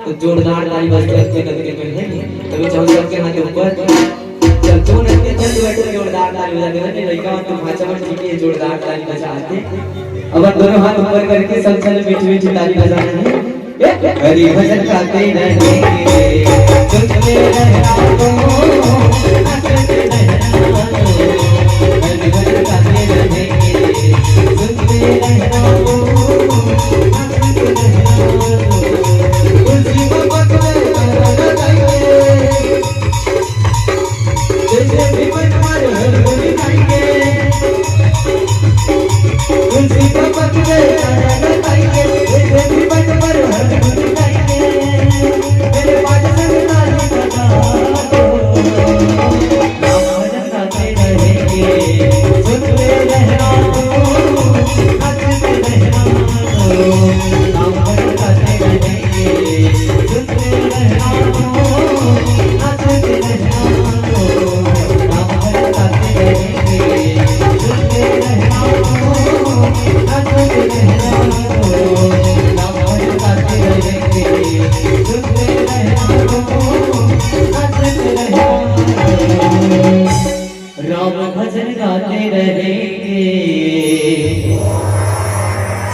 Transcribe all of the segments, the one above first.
तो जोरदार ताली बजते करके पहले तभी चाहो सबके हाथ ऊपर जब जो नृत्य जल्दी बैठे जोरदार ताली बजाते हैं लड़का तो भाचा में ठीक है जोरदार ताली बजाते अब दोनों हाथ ऊपर करके सब चल मीठी मीठी ताली बजाना है हरि भजन गाते रहेंगे तुझे रहना तो नाचते रहना हरि भजन गाते रहेंगे तुझे रहना तो नाचते रहना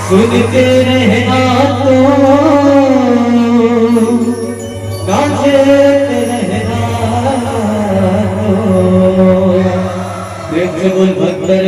सुनते रहना तो नाचते रहना तो बोल भक्तर